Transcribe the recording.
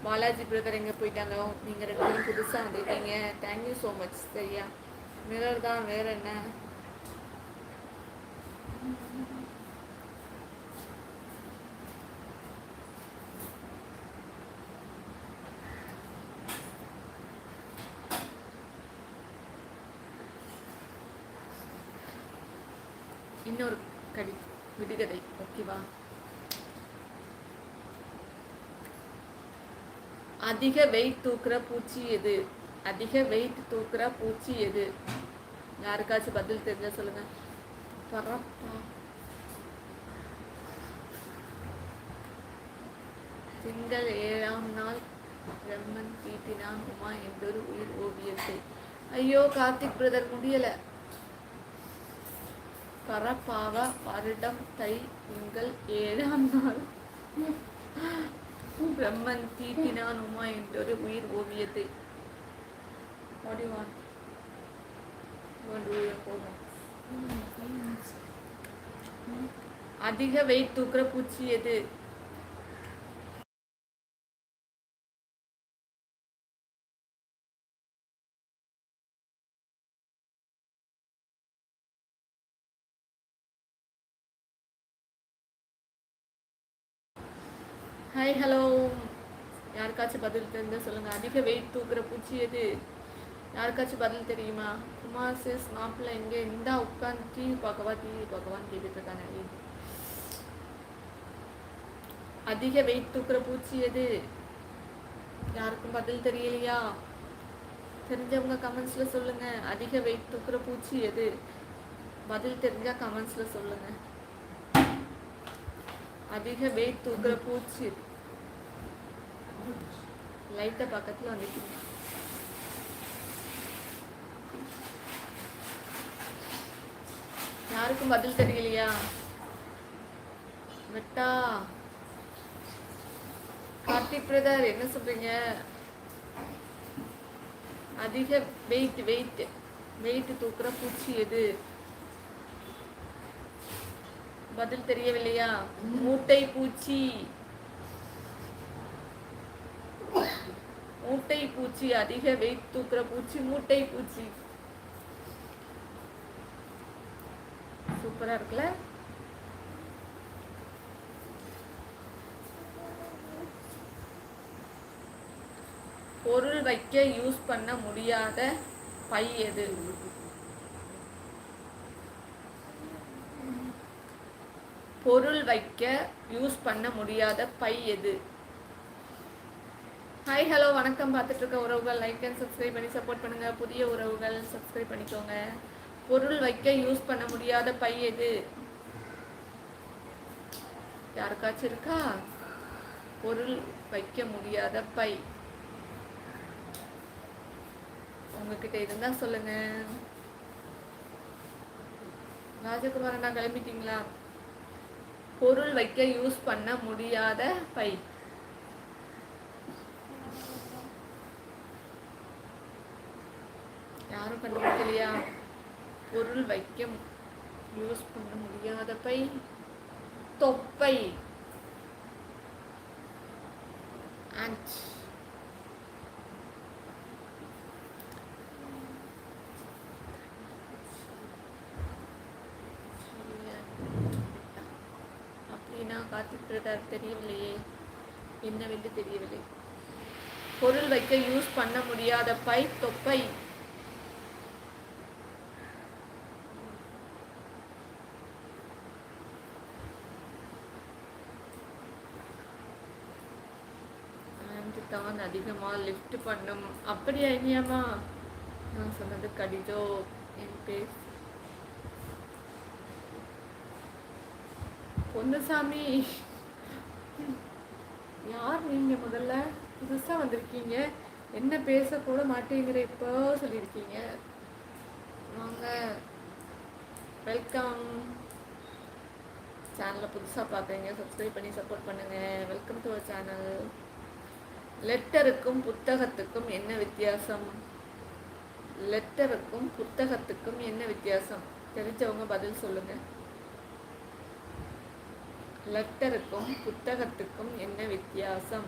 Balaji brother எங்கே போயிட்டாங்க? நீங்கள் 2 பேரும் புதுசாக வந்திருக்கீங்க. Thank you so much. சரியா, மிரர் தான், வேற என்ன? இன்னொரு விடுகதை, ஓகேவா? அதிக வெயிட் தூக்குற பூச்சி எது? அதிக வெயிட் தூக்குற பூச்சி எது? யாருக்காச்சும் பதில் தெரிஞ்சா சொல்லுங்க. பரப்பா. திங்கள் 7ஆம் நாள் பிரம்மன் தீட்டினான் உமா என்றொரு உயிர் ஓவியத்தை. ஐயோ கார்த்திக் பிரதர் முடியல. பரப்பாவ வருடம் தை திங்கள் 7ஆம் நாள் பிரம்மன் தீட்டினான் உமா என்றொரு உயிர் ஓவியத்தை. அதிக வெயிட் தூக்குற பூச்சி எது? Hi, hello. யாருக்காச்சும் பதில் தெரிஞ்சா சொல்லுங்க. அதிக வெயிட் தூக்குற பூச்சி எது? யாருக்காச்சும் பதில் தெரியுமா? குமார் சிஸ் மாப்பிள்ள எங்கே? இந்தா உட்காந்து டிவி பார்க்கவான்னு கேட்டுட்டு இருக்காங்க. அதிக வெயிட் தூக்குற பூச்சி எது? யாருக்கும் பதில் தெரியலையா? தெரிஞ்சவங்க கமெண்ட்ஸ்ல சொல்லுங்க. அதிக வெயிட் தூக்குற பூச்சி எது? பதில் தெரிஞ்சா கமெண்ட்ஸ்ல சொல்லுங்க. அதிக வெயிட் தூக்குற பூச்சி லைட்ட பக்கத்துல வந்துட்டு யாருக்கும் பதில் தெரியலையா? வெட்டா கார்த்திக் பிரதர் என்ன சொல்றீங்க? அதிக வெயிட் தூக்குற பூச்சி எது? பதில் தெரியவில்லையா? மூட்டை பூச்சி. மூட்டை பூச்சி. அதிக வெயிட் தூக்குற பூச்சி மூட்டை பூச்சி. சூப்பரா இருக்குல்ல? பொருள் வைக்க யூஸ் பண்ண முடியாத பை எது? பொருள் வைக்க யூஸ் பண்ண முடியாத பை எது? ஹாய், ஹலோ, வணக்கம். பார்த்துட்டு இருக்க உறவுகள் லைக் அண்ட் சப்ஸ்கிரைப் பண்ணி சப்போர்ட் பண்ணுங்க. புதிய உறவுகள் சப்ஸ்கிரைப் பண்ணிக்கோங்க. பொருள் வைக்க யூஸ் பண்ண முடியாத பை எது? யாருக்காச்சும் இருக்கா? பொருள் வைக்க முடியாத பை உங்ககிட்ட இருந்தா சொல்லுங்க. ராஜகுமார் அண்ணா கிளம்பிட்டீங்களா? பொருள் வைக்க யூஸ் பண்ண முடியாத பை. யாரும் கண்டுபிடிக்கலையா? பொருள் வைக்க யூஸ் பண்ண முடியாத பை தொப்பை. அப்படின்னா கார்த்திக் பிரதர் தெரியவில்லையே, என்னவென்று தெரியவில்லை. பொருள் வைக்க யூஸ் பண்ண முடியாத பை தொப்பை. தான் அதிகமா லிஃப்ட் பண்ணும். அப்படியா இனியாமா? நான் சொன்னது கடிதோ என் பேர் பொன்னுசாமி. யார் நீங்க? முதல்ல புதுசா வந்திருக்கீங்க, என்ன பேச கூட மாட்டேங்கிற இப்போ சொல்லியிருக்கீங்க. வாங்க, வெல்கம். சேனலை புதுசாக பார்க்குறீங்க, சப்ஸ்கிரைப் பண்ணி சப்போர்ட் பண்ணுங்க. Welcome to our channel. லெட்டருக்கும் புத்தகத்துக்கும் என்ன வித்தியாசம்? லெட்டருக்கும் புத்தகத்துக்கும் என்ன வித்தியாசம்? தெரிஞ்சவங்க பதில் சொல்லுங்க. லெட்டருக்கும் புத்தகத்துக்கும் என்ன வித்தியாசம்?